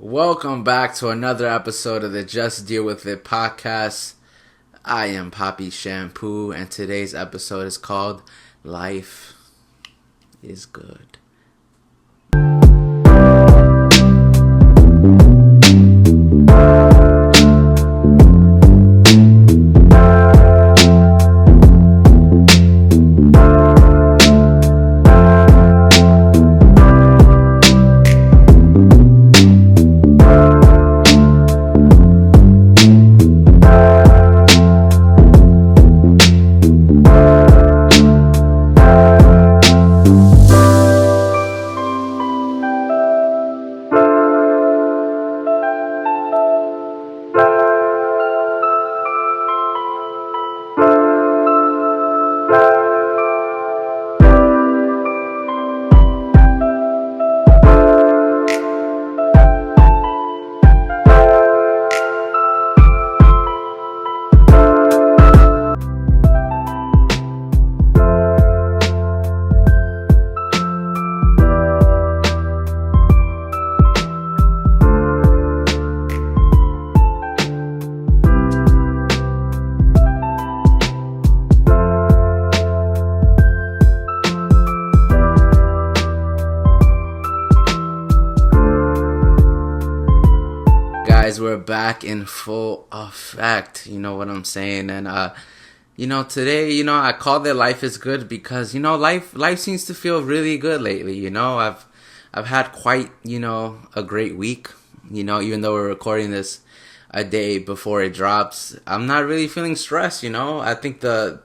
Welcome back to another episode of the Just Deal With It podcast. I am Poppy Shampoo, and today's episode is called Life is Good. Guys, we're back in full effect. You know what I'm saying? And today, I called it Life is Good because life seems to feel really good lately. I've had quite a great week. Even though we're recording this a day before it drops, I'm not really feeling stressed. I think the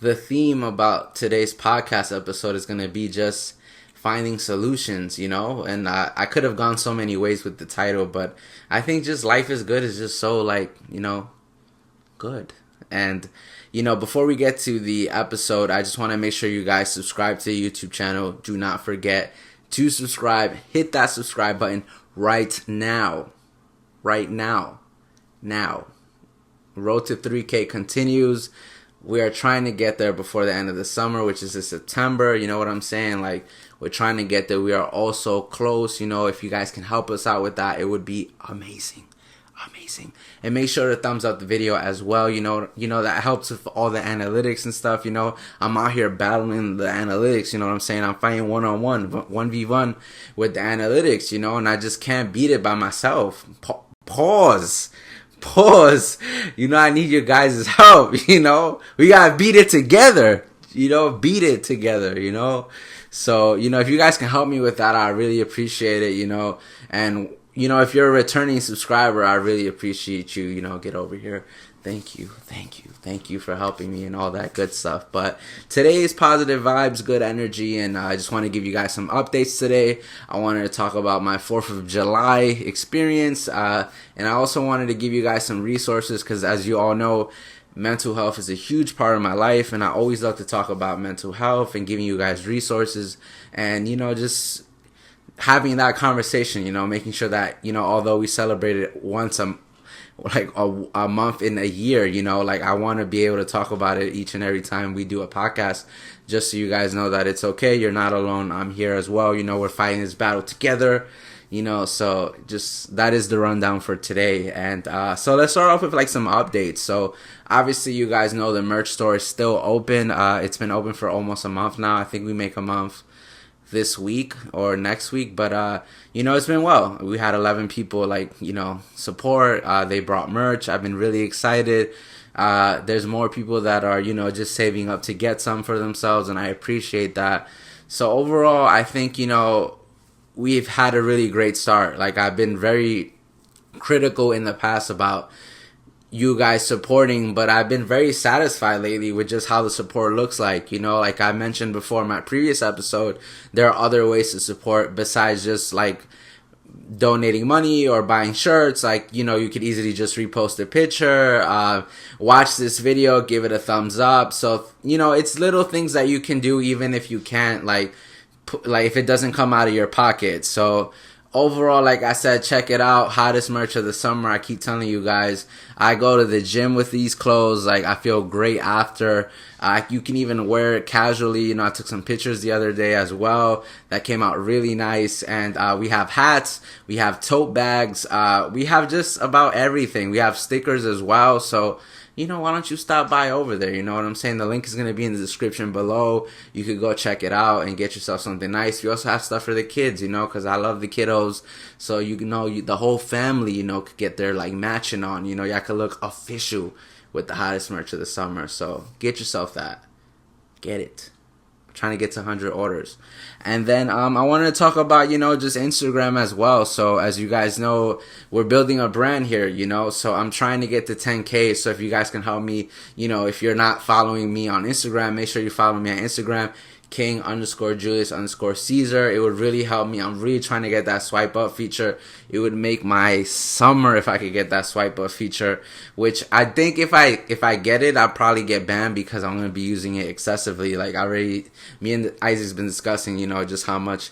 theme about today's podcast episode is gonna be just finding solutions, and I could have gone so many ways with the title, but I think just Life is Good is just so good. And before we get to the episode, I just want to make sure you guys subscribe to the YouTube channel. Do not forget to subscribe. Hit that subscribe button right now. Road to 3K continues. We are trying to get there before the end of the summer, which is in September. You know what I'm saying? We're trying to get there. We are also close. If you guys can help us out with that, it would be amazing. And make sure to thumbs up the video as well. That helps with all the analytics and stuff. I'm out here battling the analytics. You know what I'm saying? I'm fighting 1-on-1, 1v1 with the analytics, and I just can't beat it by myself. Pause. I need your guys' help. We gotta beat it together. So, if you guys can help me with that, I really appreciate it, and, if you're a returning subscriber, I really appreciate you, get over here. Thank you for helping me and all that good stuff. But today is positive vibes, good energy, and I just want to give you guys some updates today. I wanted to talk about my 4th of July experience, and I also wanted to give you guys some resources because, as you all know, mental health is a huge part of my life, and I always love to talk about mental health and giving you guys resources and, just having that conversation, making sure that, although we celebrate it once a month in a year, I want to be able to talk about it each and every time we do a podcast, just so you guys know that it's okay. You're not alone. I'm here as well. We're fighting this battle together, so just that is the rundown for today. And so let's start off with some updates. So obviously you guys know the merch store is still open. It's been open for almost a month now. I think we make a month this week or next week, but it's been well. We had 11 people support. They brought merch. I've been really excited. There's more people that are just saving up to get some for themselves, and I appreciate that. So overall, I think we've had a really great start. I've been very critical in the past about you guys supporting, but I've been very satisfied lately with just how the support looks like. Like I mentioned before in my previous episode, there are other ways to support besides just donating money or buying shirts. You could easily just repost a picture, watch this video, give it a thumbs up. So it's little things that you can do even if you can't if it doesn't come out of your pocket. So overall, like I said, check it out. Hottest merch of the summer. I keep telling you guys, I go to the gym with these clothes. Like, I feel great after. You can even wear it casually. You know, I took some pictures the other day as well. That came out really nice. And we have hats. We have tote bags. We have just about everything. We have stickers as well. So, you know, why don't you stop by over there? You know what I'm saying? The link is going to be in the description below. You could go check it out and get yourself something nice. We also have stuff for the kids, you know, because I love the kiddos. So, you know, the whole family, you know, could get their, like, matching on. You know, y'all could look official with the hottest merch of the summer. So, get yourself that. Get it. Trying to get to 100 orders. And then I wanted to talk about, you know, just Instagram as well. So as you guys know, we're building a brand here, you know, so I'm trying to get to 10K. So if you guys can help me, you know, if you're not following me on Instagram, make sure you follow me on Instagram, King_Julius_Caesar. It would really help me. I'm really trying to get that swipe up feature. It would make my summer if I could get that swipe up feature, which I think if I get it, I'll probably get banned because I'm going to be using it excessively. Like me and Isaac's been discussing, you know, just how much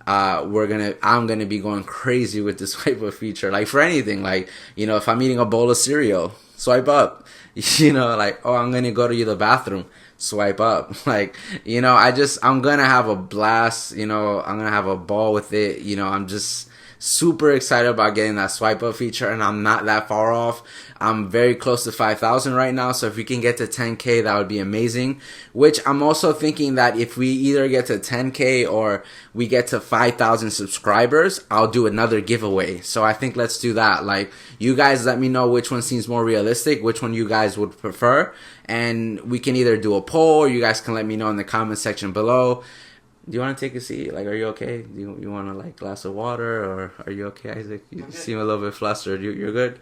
I'm gonna be going crazy with the swipe up feature. Like for anything, like, you know, if I'm eating a bowl of cereal, swipe up. You know, like, oh, I'm gonna go to the bathroom, swipe up. Like, you know, I'm gonna have a blast. You know, I'm gonna have a ball with it. You know, I'm just super excited about getting that swipe up feature, and I'm not that far off. I'm very close to 5,000 right now, so if we can get to 10K, that would be amazing. Which I'm also thinking that if we either get to 10K or we get to 5,000 subscribers, I'll do another giveaway. So I think let's do that. Like, you guys let me know which one seems more realistic, which one you guys would prefer, and we can either do a poll, or you guys can let me know in the comment section below. Do you want to take a seat? Like, are you okay? Do you want to, like, glass of water, or are you okay, Isaac? You seem a little bit flustered. You're good?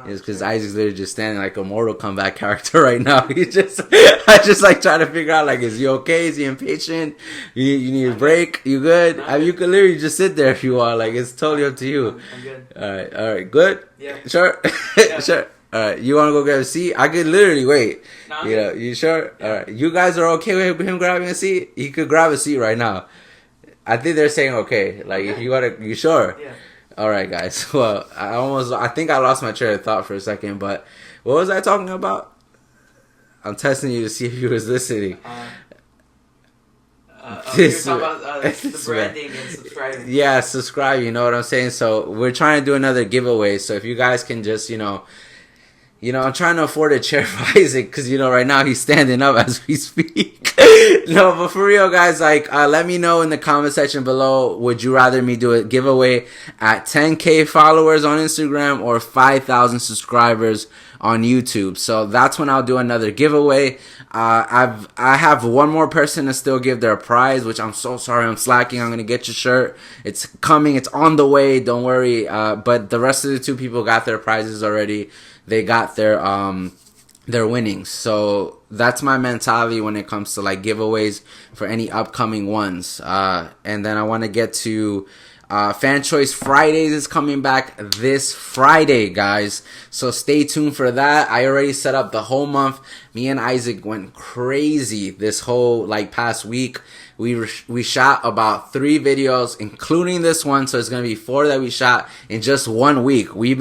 It's because Isaac's literally just standing like a Mortal Kombat character right now. I just like trying to figure out, like, is he okay? Is he impatient? You need a break? You good? I mean, you could literally just sit there if you want. Like, it's totally up to you. I'm good. All right, good? Yeah. Sure? Yeah. Sure. All right, you want to go grab a seat? I could literally wait. No, You know, you sure? Yeah. All right, you guys are okay with him grabbing a seat? He could grab a seat right now. I think they're saying okay. Like, if you want to, you sure? Yeah. All right, guys. Well, I think I lost my train of thought for a second, but what was I talking about? I'm testing you to see if you was listening. You were talking about the branding and subscribing. Yeah, subscribe. You know what I'm saying? So we're trying to do another giveaway. So if you guys can just, you know, I'm trying to afford a chair for Isaac because, you know, right now he's standing up as we speak. No, but for real, guys, like, let me know in the comment section below, would you rather me do a giveaway at 10K followers on Instagram or 5,000 subscribers on YouTube? So that's when I'll do another giveaway. I have one more person to still give their prize, which I'm so sorry I'm slacking. I'm going to get your shirt. It's coming. It's on the way. Don't worry. But the rest of the two people got their prizes already. They got their winnings. So that's my mentality when it comes to, like, giveaways for any upcoming ones. And then I want to get to Fan Choice Fridays is coming back this Friday, guys. So stay tuned for that. I already set up the whole month. Me and Isaac went crazy this whole, like, past week. We shot about 3 videos, including this one. So it's going to be 4 that we shot in just 1 week. We've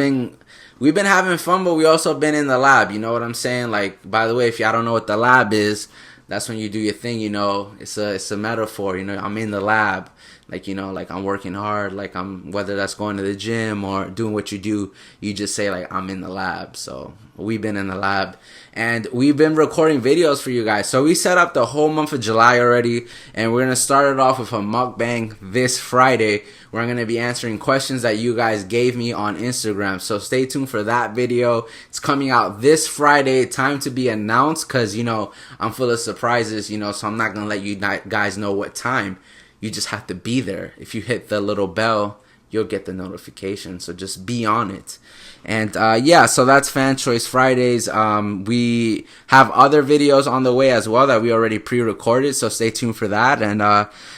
been having fun, but we also been in the lab. You know what I'm saying? Like, by the way, if y'all don't know what the lab is, that's when you do your thing, you know. It's a metaphor, you know. I'm in the lab. Like, you know, like, I'm working hard. Like, whether that's going to the gym or doing what you do, you just say, like, I'm in the lab. So we've been in the lab. And we've been recording videos for you guys. So we set up the whole month of July already. And we're going to start it off with a mukbang this Friday. We're going to be answering questions that you guys gave me on Instagram. So stay tuned for that video. It's coming out this Friday. Time to be announced because, you know, I'm full of surprises, you know. So I'm not going to let you guys know what time. You just have to be there. If you hit the little bell, you'll get the notification. So just be on it. And yeah, so that's Fan Choice Fridays. We have other videos on the way as well that we already pre-recorded. So stay tuned for that. And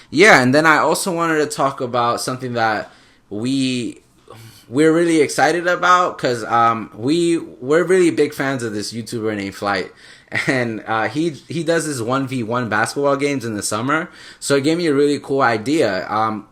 yeah, and then I also wanted to talk about something that we're really excited about because we're really big fans of this YouTuber named Flight. and he does his 1v1 basketball games in the summer. So it gave me a really cool idea.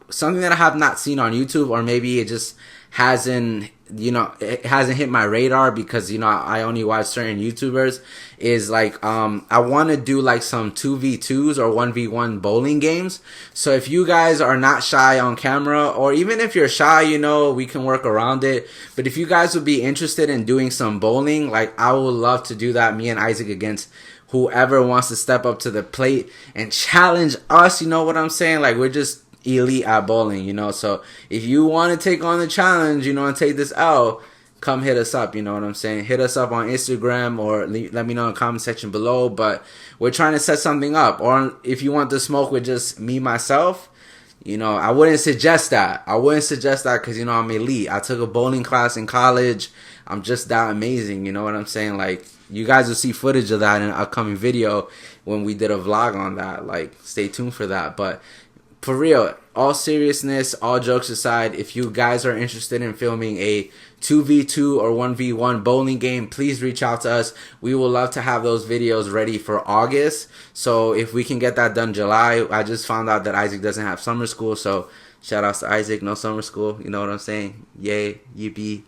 Something that I have not seen on YouTube, or maybe it just hasn't, it hasn't hit my radar because, I only watch certain YouTubers, is like, I want to do like some 2v2s or 1v1 bowling games. So if you guys are not shy on camera, or even if you're shy, we can work around it. But if you guys would be interested in doing some bowling, like, I would love to do that, me and Isaac, against whoever wants to step up to the plate and challenge us. You know what I'm saying? Like, we're just elite at bowling, so if you want to take on the challenge, and take this out, come hit us up. You know what I'm saying? Hit us up on Instagram, or let me know in the comment section below. But we're trying to set something up. Or if you want to smoke with just me, myself, I wouldn't suggest that. Because, I'm elite. I took a bowling class in college. I'm just that amazing. You know what I'm saying? Like, you guys will see footage of that in an upcoming video when we did a vlog on that. Like, stay tuned for that. But for real, all seriousness, all jokes aside, if you guys are interested in filming a 2v2 or 1v1 bowling game, please reach out to us. We will love to have those videos ready for August. So if we can get that done July, I just found out that Isaac doesn't have summer school. So shout outs to Isaac, no summer school. You know what I'm saying? Yay, yippee.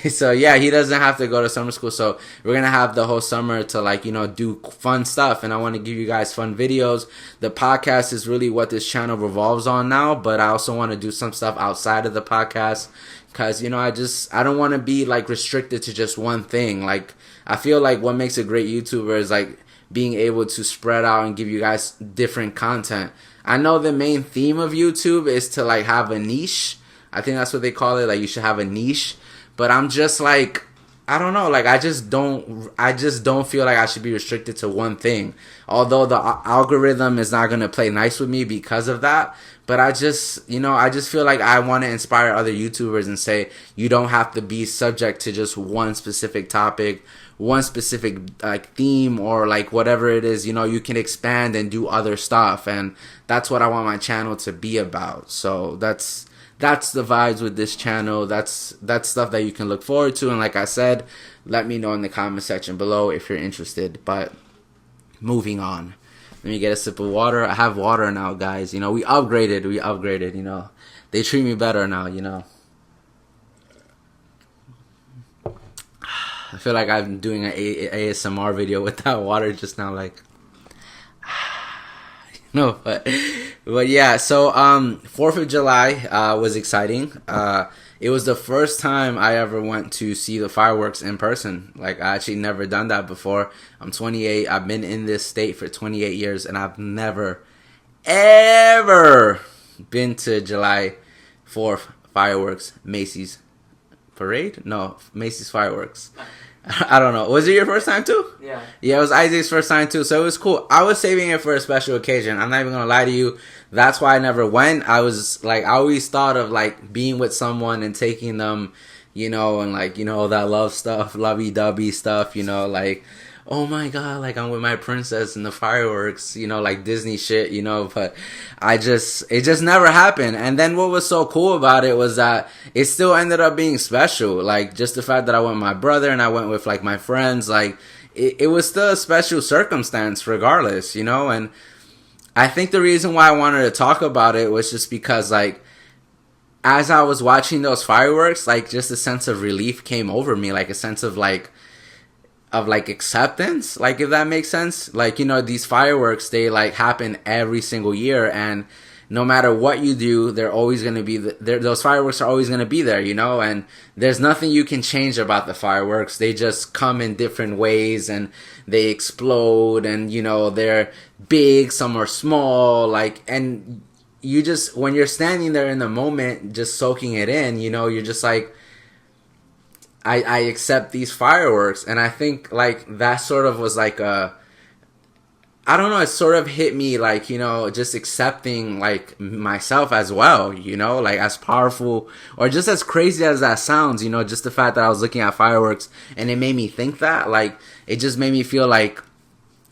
So yeah, he doesn't have to go to summer school, so we're gonna have the whole summer to, like, do fun stuff, and I want to give you guys fun videos. The podcast is really what this channel revolves on now, but I also want to do some stuff outside of the podcast, because I don't want to be like restricted to just one thing. Like, I feel like what makes a great YouTuber is like being able to spread out and give you guys different content. I know the main theme of YouTube is to like have a niche. I think that's what they call it. Like, you should have a niche. But I'm just like, I don't know. Like, I just don't feel like I should be restricted to one thing. Although the algorithm is not going to play nice with me because of that. But I just feel like I want to inspire other YouTubers and say, you don't have to be subject to just one specific topic, one specific like theme, or like whatever it is. You can expand and do other stuff. And that's what I want my channel to be about. So that's the vibes with this channel. That's stuff that you can look forward to. And like I said, let me know in the comment section below if you're interested. But moving on. Let me get a sip of water. I have water now, guys. We upgraded. They treat me better now, I feel like I'm doing an ASMR video with that water just now, like... No, but yeah, so 4th of July was exciting. It was the first time I ever went to see the fireworks in person. Like, I actually never done that before. I'm 28. I've been in this state for 28 years, and I've never, ever been to July 4th fireworks, Macy's parade? No, Macy's fireworks. I don't know. Was it your first time too? Yeah. Yeah, it was Isaac's first time too, so it was cool. I was saving it for a special occasion. I'm not even gonna lie to you. That's why I never went. I was like, I always thought of like being with someone and taking them, and like, that love stuff, lovey-dovey stuff, like, oh my god, like I'm with my princess and the fireworks, like Disney shit, but it just never happened. And then what was so cool about it was that it still ended up being special. Like, just the fact that I went with my brother and I went with like my friends, like it was still a special circumstance regardless, and I think the reason why I wanted to talk about it was just because, like, as I was watching those fireworks, like, just a sense of relief came over me, like a sense of like acceptance, like, if that makes sense. Like, these fireworks, they like happen every single year, and no matter what you do, they're always going to be there. Those fireworks are always going to be there, and there's nothing you can change about the fireworks. They just come in different ways, and they explode, and they're big, some are small, like, and you just, when you're standing there in the moment just soaking it in, you're just like, I accept these fireworks. And I think like that sort of was like I don't know, it sort of hit me like, just accepting like myself as well, like as powerful or just as crazy as that sounds, just the fact that I was looking at fireworks and it made me think that, like, it just made me feel like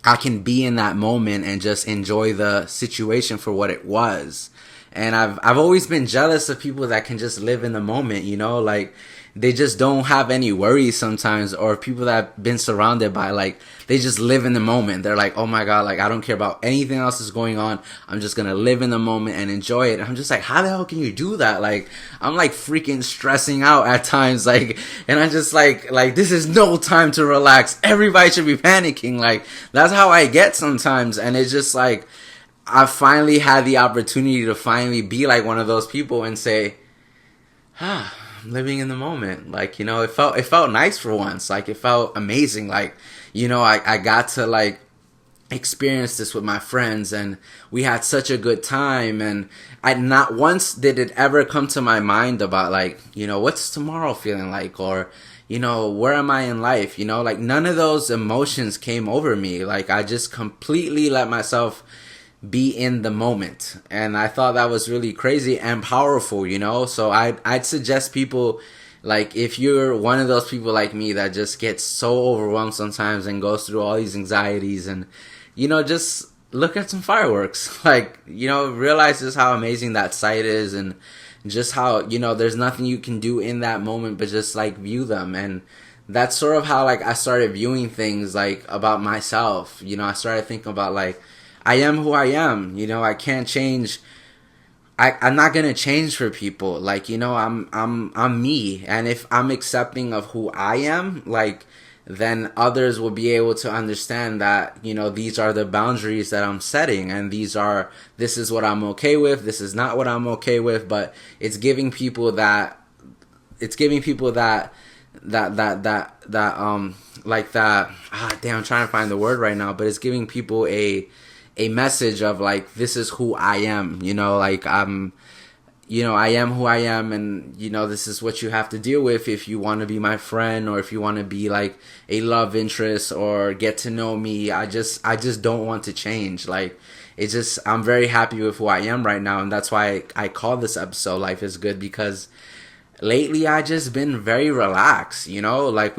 I can be in that moment and just enjoy the situation for what it was. And I've always been jealous of people that can just live in the moment, you know, like they just don't have any worries sometimes, or people that have been surrounded by, like, they just live in the moment. They're like, oh my God, like, I don't care about anything else that's going on. I'm just going to live in the moment and enjoy it. And I'm just like, how the hell can you do that? Like, I'm like freaking stressing out at times. Like, and I'm just like, this is no time to relax. Everybody should be panicking. Like, that's how I get sometimes. And it's just like, I finally had the opportunity to finally be like one of those people and say, I'm living in the moment. Like, you know, it felt nice for once. Like, it felt amazing. Like, you know, I got to like experience this with my friends, and we had such a good time. And I not once did it ever come to my mind about, like, you know, what's tomorrow feeling like, or, you know, where am I in life? You know, like, none of those emotions came over me. Like, I just completely let myself be in the moment, and I thought that was really crazy and powerful, you know. So I'd suggest people, like, if you're one of those people like me that just gets so overwhelmed sometimes and goes through all these anxieties, and, you know, just look at some fireworks. Like, you know, realize just how amazing that sight is, and just how, you know, there's nothing you can do in that moment but just like view them. And that's sort of how, like, I started viewing things, like, about myself. You know, I started thinking about, like, I am who I am. You know, I can't change. I'm not gonna change for people. Like, you know, I'm me, and if I'm accepting of who I am, like, then others will be able to understand that, you know, these are the boundaries that I'm setting, and this is what I'm okay with. This is not what I'm okay with. But it's giving people that. It's giving people that. Like that. Damn, I'm trying to find the word right now. But it's giving people a message of, like, this is who I am, you know, like, you know, I am who I am, and, you know, this is what you have to deal with if you want to be my friend, or if you want to be like a love interest or get to know me. I just don't want to change. Like, it's just, I'm very happy with who I am right now, and that's why I call this episode Life is Good, because lately I just been very relaxed, you know. Like,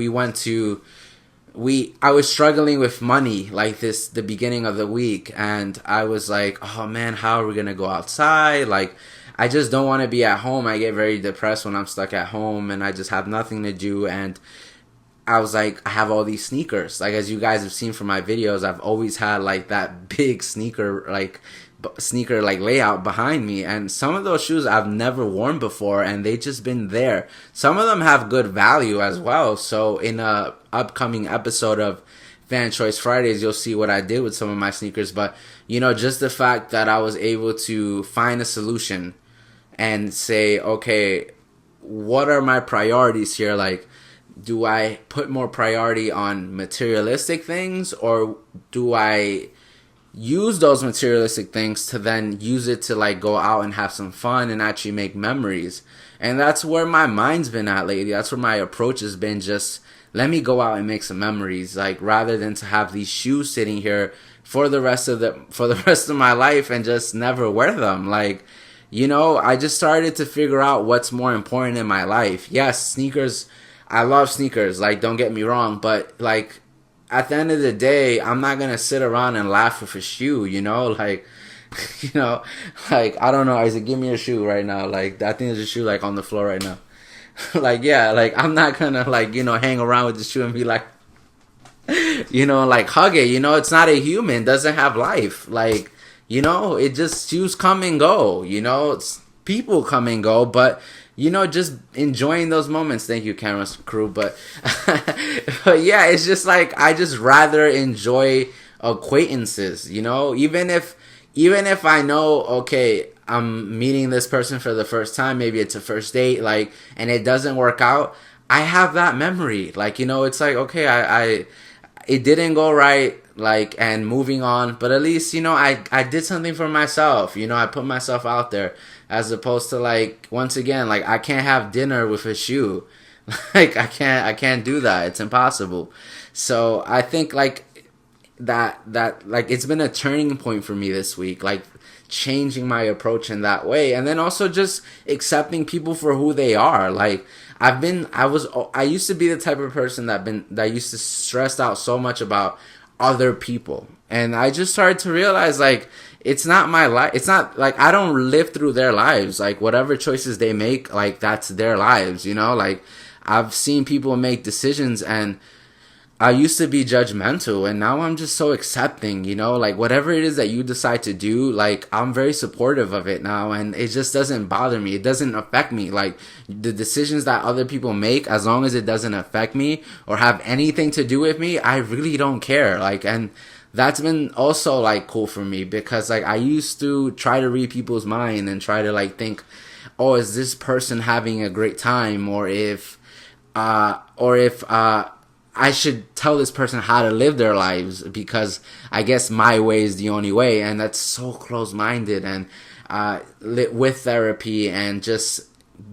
I was struggling with money, like, the beginning of the week, and I was like, oh man, how are we gonna go outside? Like, I just don't want to be at home. I get very depressed when I'm stuck at home and I just have nothing to do. And I was like, I have all these sneakers. Like, as you guys have seen from my videos, I've always had, like, that big sneaker layout behind me, and some of those shoes I've never worn before, and they just been there. Some of them have good value as well. So in a upcoming episode of Fan Choice Fridays, you'll see what I did with some of my sneakers. But, you know, just the fact that I was able to find a solution and say, okay, what are my priorities here? Like, do I put more priority on materialistic things, or do I use those materialistic things to then use it to, like, go out and have some fun and actually make memories? And that's where my mind's been at lately. That's where my approach has been. Just let me go out and make some memories, like, rather than to have these shoes sitting here for the rest of my life and just never wear them. Like, you know, I just started to figure out what's more important in my life. Yes, sneakers, I love sneakers, like, don't get me wrong, but, like, at the end of the day, I'm not going to sit around and laugh with a shoe, you know? Like, you know, like, I don't know, Isaac, give me a shoe right now. Like, I think there's a shoe, like, on the floor right now. Like, yeah, like, I'm not going to, like, you know, hang around with the shoe and be like, you know, like, hug it. You know, it's not a human, doesn't have life. Like, you know, it just, shoes come and go, you know? It's, people come and go, but, you know, just enjoying those moments. Thank you, camera crew. But, but yeah, it's just like, I just rather enjoy acquaintances, you know? Even if I know, okay, I'm meeting this person for the first time, maybe it's a first date, like, and it doesn't work out, I have that memory. Like, you know, it's like, okay, it didn't go right, like, and moving on, but at least, you know, I did something for myself, you know, I put myself out there, as opposed to, like, once again, like, I can't have dinner with a shoe. Like, I can't do that. It's impossible. So I think, like, that like, it's been a turning point for me this week, like, changing my approach in that way, and then also just accepting people for who they are. Like, I used to be the type of person that used to stress out so much about other people, and I just started to realize, like, it's not my life. It's not like I don't live through their lives. Like whatever choices they make, like that's their lives, you know? Like I've seen people make decisions, and I used to be judgmental, and now I'm just so accepting, you know, like whatever it is that you decide to do, like I'm very supportive of it now, and it just doesn't bother me. It doesn't affect me. Like the decisions that other people make, as long as it doesn't affect me or have anything to do with me, I really don't care. Like, and that's been also like cool for me, because like I used to try to read people's mind and try to like think, oh, is this person having a great time, or if I should tell this person how to live their lives, because I guess my way is the only way. And that's so close-minded. And with therapy and just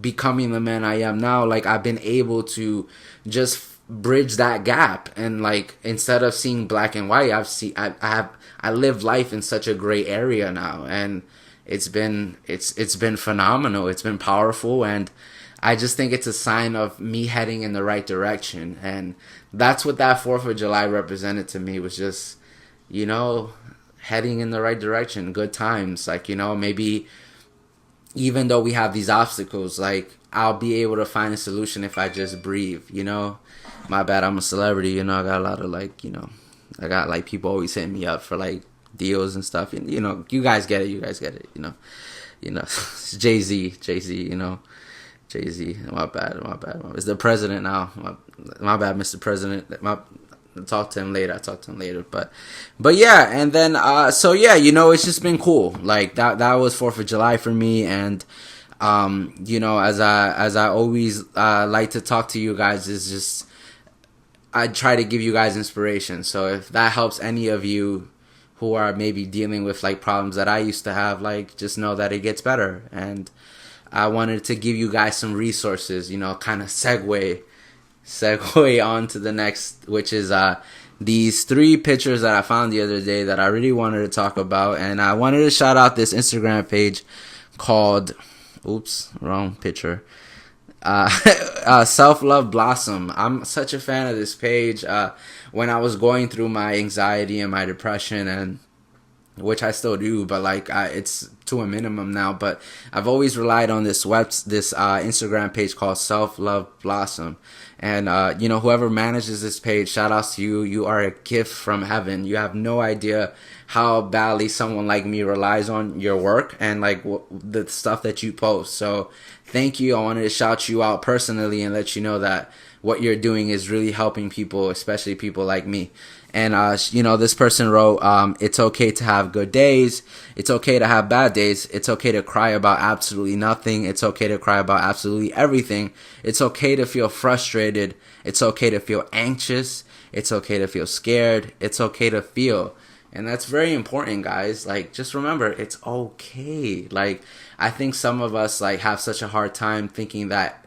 becoming the man I am now, like I've been able to just bridge that gap. And like instead of seeing black and white, I live life in such a gray area now. And it's been phenomenal. It's been powerful, and I just think it's a sign of me heading in the right direction. And that's what that 4th of July represented to me, was just, you know, heading in the right direction, good times. Like, you know, maybe even though we have these obstacles, like I'll be able to find a solution if I just breathe, you know. My bad, I'm a celebrity, you know, I got a lot of like, you know, I got like people always hitting me up for like deals and stuff. And, you know, you guys get it, you know. Jay-Z, you know. Jay-Z, my bad. It's the president now. My bad, Mr. President. I'll talk to him later. But yeah, and then so yeah, you know, it's just been cool. Like that was 4th of July for me, and you know, as I always like to talk to you guys, is just I try to give you guys inspiration. So if that helps any of you who are maybe dealing with like problems that I used to have, like just know that it gets better. And I wanted to give you guys some resources, you know, kind of segue on to the next, which is these 3 pictures that I found the other day that I really wanted to talk about. And I wanted to shout out this Instagram page called, wrong picture, Self Love Blossom. I'm such a fan of this page. When I was going through my anxiety and my depression, and which I still do, but like it's to a minimum now. But I've always relied on this Instagram page called Self Love Blossom, and you know, whoever manages this page, shout outs to you. You are a gift from heaven. You have no idea how badly someone like me relies on your work and like the stuff that you post. So thank you. I wanted to shout you out personally and let you know that what you're doing is really helping people, especially people like me. And, you know, this person wrote, it's okay to have good days. It's okay to have bad days. It's okay to cry about absolutely nothing. It's okay to cry about absolutely everything. It's okay to feel frustrated. It's okay to feel anxious. It's okay to feel scared. It's okay to feel. And that's very important, guys. Like, just remember, it's okay. Like, I think some of us, like, have such a hard time thinking that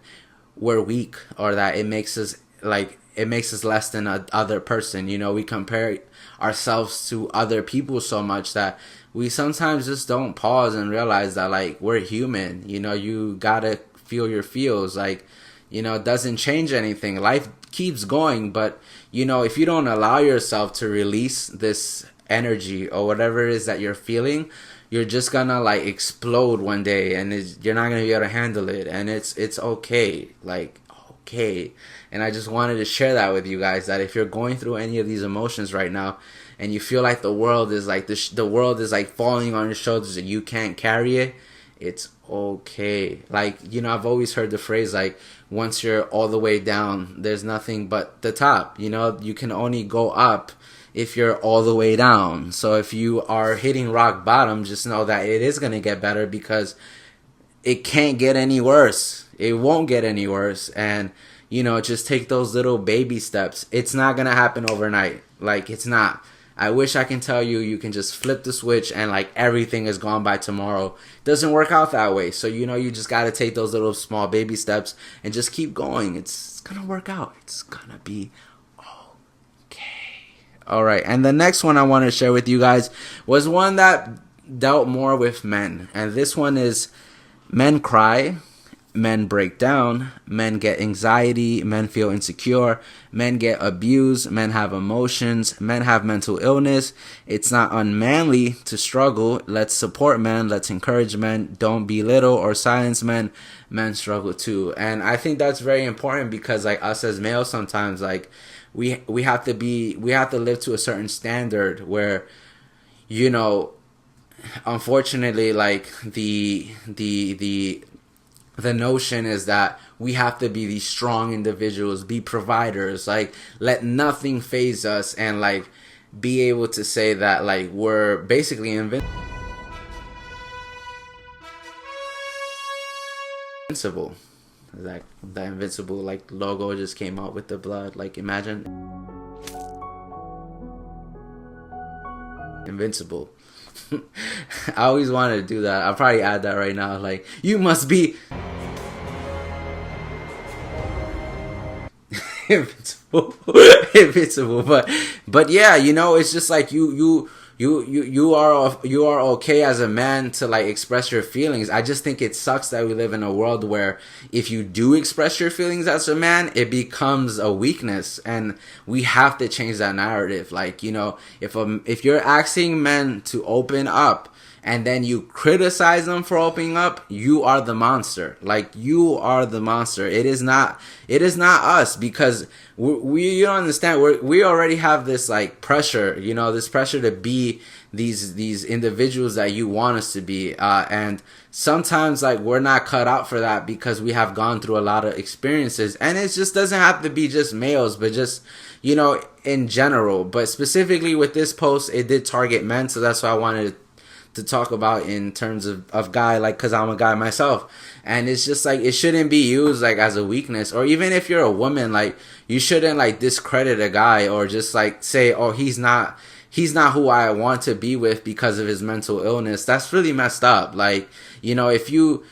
we're weak, or that it makes us less than a other person. You know, we compare ourselves to other people so much that we sometimes just don't pause and realize that, like, we're human. You know, you gotta feel your feels. Like, you know, it doesn't change anything. Life keeps going, but, you know, if you don't allow yourself to release this energy or whatever it is that you're feeling, you're just gonna like explode one day, and you're not gonna be able to handle it. And it's okay. Like, okay. And I just wanted to share that with you guys, that if you're going through any of these emotions right now and you feel like the world is like the world is like falling on your shoulders and you can't carry it, it's okay. Like, you know, I've always heard the phrase, like, once you're all the way down, there's nothing but the top. You know, you can only go up if you're all the way down. So if you are hitting rock bottom, just know that it is going to get better, because it can't get any worse. It won't get any worse. And, you know, just take those little baby steps. It's not going to happen overnight. Like, it's not. I wish I can tell you can just flip the switch and like everything is gone by tomorrow. It doesn't work out that way. So, you know, you just got to take those little small baby steps and just keep going. It's going to work out. It's going to be okay. All right. And the next one I want to share with you guys was one that dealt more with men. And this one is: men cry men break down, men get anxiety, men feel insecure, men get abused, men have emotions, men have mental illness. It's not unmanly to struggle. Let's support men, let's encourage men, don't belittle or silence men. Men struggle too. And I think that's very important because like us as males sometimes like we have to live to a certain standard where, you know, unfortunately, like the notion is that we have to be these strong individuals, be providers, like let nothing faze us, and like be able to say that like we're basically invincible. Like the invincible like logo just came out with the blood. Like imagine invincible. I always wanted to do that. I'll probably add that right now. Like, you must be invincible. Invincible. But yeah, you know, it's just like you are okay as a man to like express your feelings. I just think it sucks that we live in a world where if you do express your feelings as a man, it becomes a weakness, and we have to change that narrative. Like, you know, if you're asking men to open up and then you criticize them for opening up, you are the monster. Like, you are the monster. It is not us, because we you don't understand, we already have this like pressure, you know, this pressure to be these individuals that you want us to be, and sometimes like we're not cut out for that because we have gone through a lot of experiences. And it just doesn't have to be just males, but just, you know, in general. But specifically with this post, it did target men, so that's why I wanted to talk about in terms of guy, like, because I'm a guy myself. And it's just like, it shouldn't be used like as a weakness. Or even if you're a woman, like, you shouldn't like discredit a guy or just like say, oh, he's not who I want to be with because of his mental illness. That's really messed up. Like, you know, if you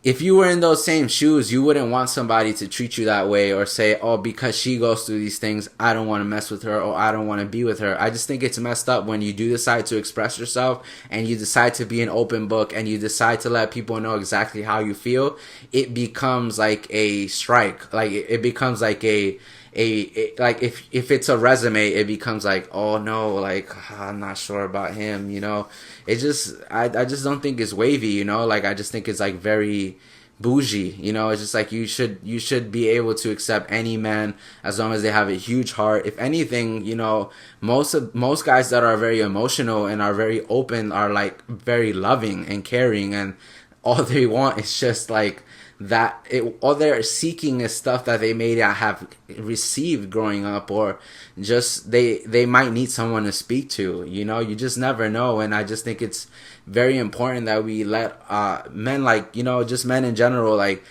were in those same shoes, you wouldn't want somebody to treat you that way or say, oh, because she goes through these things, I don't want to mess with her, or I don't want to be with her. I just think it's messed up when you do decide to express yourself and you decide to be an open book and you decide to let people know exactly how you feel. It becomes like a strike. Like, it becomes like like if it's a resume, it becomes like, oh no, like I'm not sure about him, you know. It just I just don't think it's wavy, you know. Like, I just think it's like very bougie, you know. It's just like you should be able to accept any man as long as they have a huge heart. If anything, you know, most guys that are very emotional and are very open are like very loving and caring, and all they want is just like that all they're seeking is stuff that they may not have received growing up, or just they might need someone to speak to, you know. You just never know. And I just think it's very important that we let men, like, you know, just men in general, like,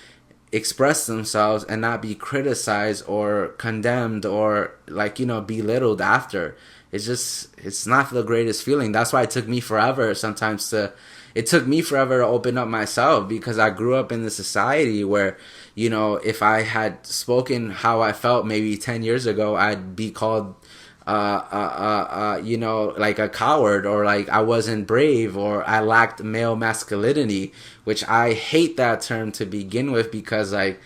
express themselves and not be criticized or condemned or like, you know, belittled after. It's not the greatest feeling. That's why it took me forever to open up myself, because I grew up in the society where, you know, if I had spoken how I felt maybe 10 years ago, I'd be called, you know, like a coward, or like I wasn't brave, or I lacked male masculinity, which I hate that term to begin with, because like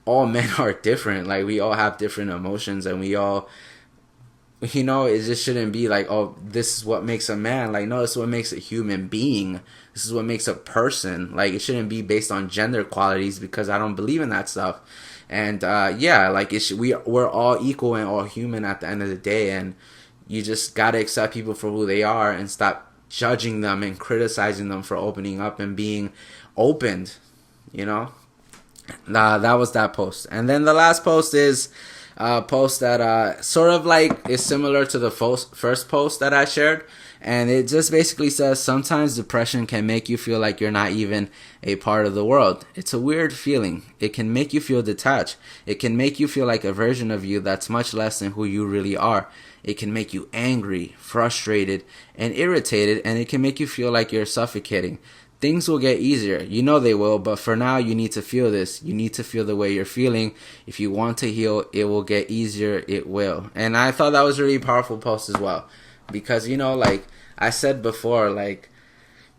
all men are different. Like, we all have different emotions, and we all, you know, it just shouldn't be like, oh, this is what makes a man. Like, no, this is what makes a human being. This is what makes a person. Like, it shouldn't be based on gender qualities, because I don't believe in that stuff. And yeah, like, we're all equal and all human at the end of the day, and you just gotta accept people for who they are and stop judging them and criticizing them for opening up and being opened, you know. That was that post. And then the last post is post that sort of like is similar to the first post that I shared, and it just basically says, sometimes depression can make you feel like you're not even a part of the world. It's a weird feeling. It can make you feel detached. It can make you feel like a version of you that's much less than who you really are. It can make you angry, frustrated, and irritated, and it can make you feel like you're suffocating. Things will get easier. You know they will, but for now, you need to feel this. You need to feel the way you're feeling. If you want to heal, it will get easier. It will. And I thought that was a really powerful post as well. Because, you know, like I said before, like,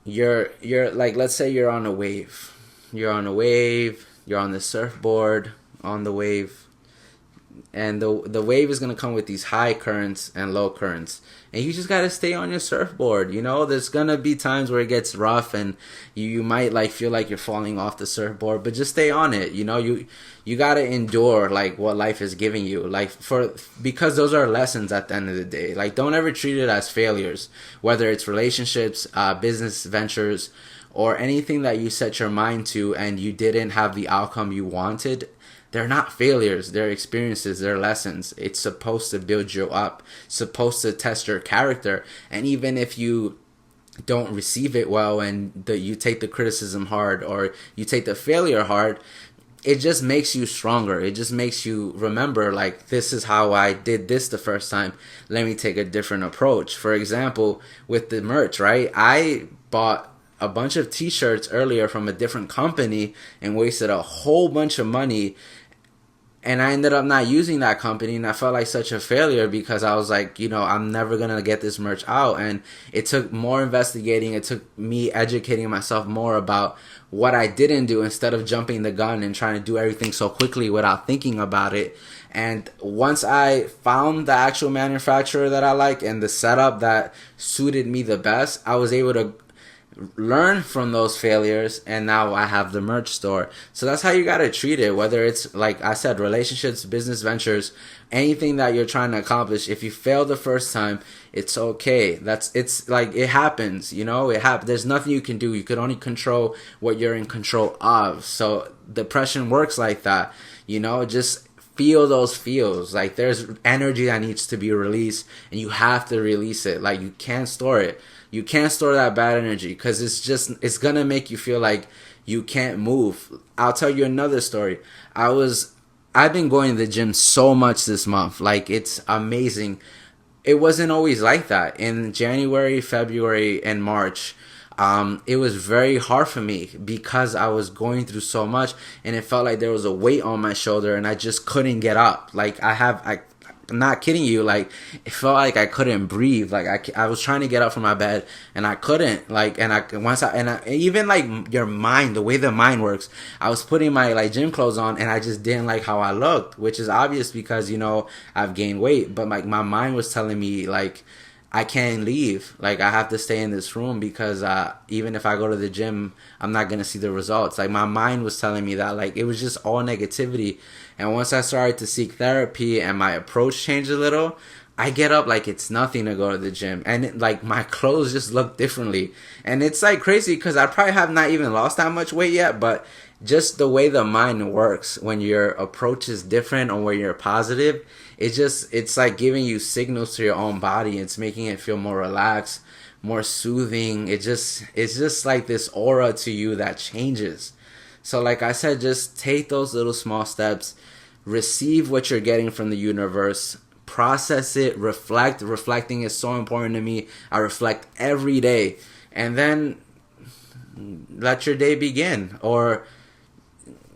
you're like, let's say you're on a wave. You're on a wave. You're on the surfboard, on the wave. And the wave is going to come with these high currents and low currents. And you just got to stay on your surfboard. You know, there's going to be times where it gets rough and you might like feel like you're falling off the surfboard, but just stay on it. You know, you got to endure like what life is giving you. Like because those are lessons at the end of the day. Like, don't ever treat it as failures, whether it's relationships, business ventures, or anything that you set your mind to and you didn't have the outcome you wanted. They're not failures. They're experiences. They're lessons. It's supposed to build you up. It's supposed to test your character. And even if you don't receive it well and you take the criticism hard or you take the failure hard, it just makes you stronger. It just makes you remember, like, this is how I did this the first time. Let me take a different approach. For example, with the merch, right? I bought a bunch of t-shirts earlier from a different company and wasted a whole bunch of money. And I ended up not using that company, and I felt like such a failure because I was like, you know, I'm never going to get this merch out. And it took more investigating. It took me educating myself more about what I didn't do instead of jumping the gun and trying to do everything so quickly without thinking about it. And once I found the actual manufacturer that I like and the setup that suited me the best, I was able to learn from those failures, and now I have the merch store. So that's how you got to treat it, whether it's, like I said, relationships, business ventures, anything that you're trying to accomplish. If you fail the first time, it's okay. It's like, it happens, you know, there's nothing you can do. You could only control what you're in control of. So depression works like that, you know. Just feel those feels. Like, there's energy that needs to be released, and you have to release it. Like, you can't store it. You can't store that bad energy because it's going to make you feel like you can't move. I'll tell you another story. I've been going to the gym so much this month. Like, it's amazing. It wasn't always like that. In January, February, and March, it was very hard for me because I was going through so much, and it felt like there was a weight on my shoulder and I just couldn't get up. Like, I'm not kidding you. Like, it felt like I couldn't breathe. Like, I was trying to get up from my bed and I couldn't. Like, even like your mind, the way the mind works, I was putting my like gym clothes on and I just didn't like how I looked, which is obvious because, you know, I've gained weight. But like, my mind was telling me like, I can't leave. Like, I have to stay in this room because even if I go to the gym, I'm not going to see the results. Like, my mind was telling me that. Like, it was just all negativity. And once I started to seek therapy and my approach changed a little, I get up like it's nothing to go to the gym. And like, my clothes just look differently. And it's like crazy because I probably have not even lost that much weight yet. But just the way the mind works when your approach is different or when you're positive, it's like giving you signals to your own body. It's making it feel more relaxed, more soothing. It's just like this aura to you that changes. So like I said, just take those little small steps, receive what you're getting from the universe, process it, reflect. Reflecting is so important to me. I reflect every day, and then let your day begin, or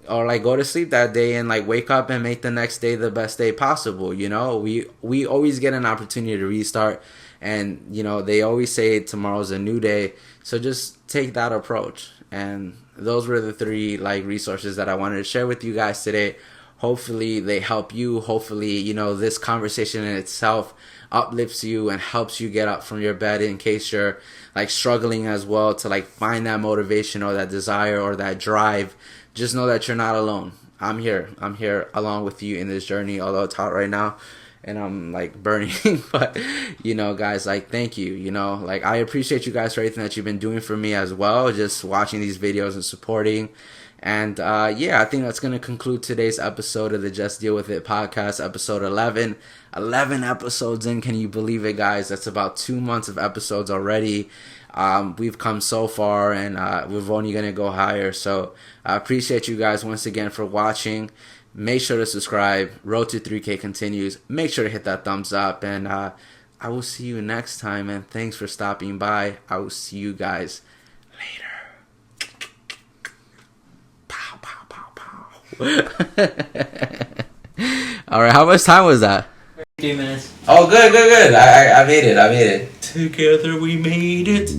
like go to sleep that day and like wake up and make the next day the best day possible. You know, we always get an opportunity to restart, and you know, they always say tomorrow's a new day. So just take that approach. And those were the 3 like resources that I wanted to share with you guys today. Hopefully they help you. Hopefully, you know, this conversation in itself uplifts you and helps you get up from your bed in case you're like struggling as well to like find that motivation or that desire or that drive. Just know that you're not alone. I'm here along with you in this journey, although it's hot right now and I'm like burning. But you know, guys, like, thank you. You know, like, I appreciate you guys for everything that you've been doing for me as well, just watching these videos and supporting. And yeah, I think that's going to conclude today's episode of the Just Deal With It podcast, episode 11. 11 episodes in, can you believe it, guys? That's about 2 months of episodes already. We've come so far, and we're only going to go higher. So I appreciate you guys once again for watching. Make sure to subscribe. Road to 3K continues. Make sure to hit that thumbs up, and I will see you next time, and thanks for stopping by. I will see you guys later. Pow, pow, pow, pow. All right, how much time was that? 2 minutes. Oh, good. I made it. Together we made it.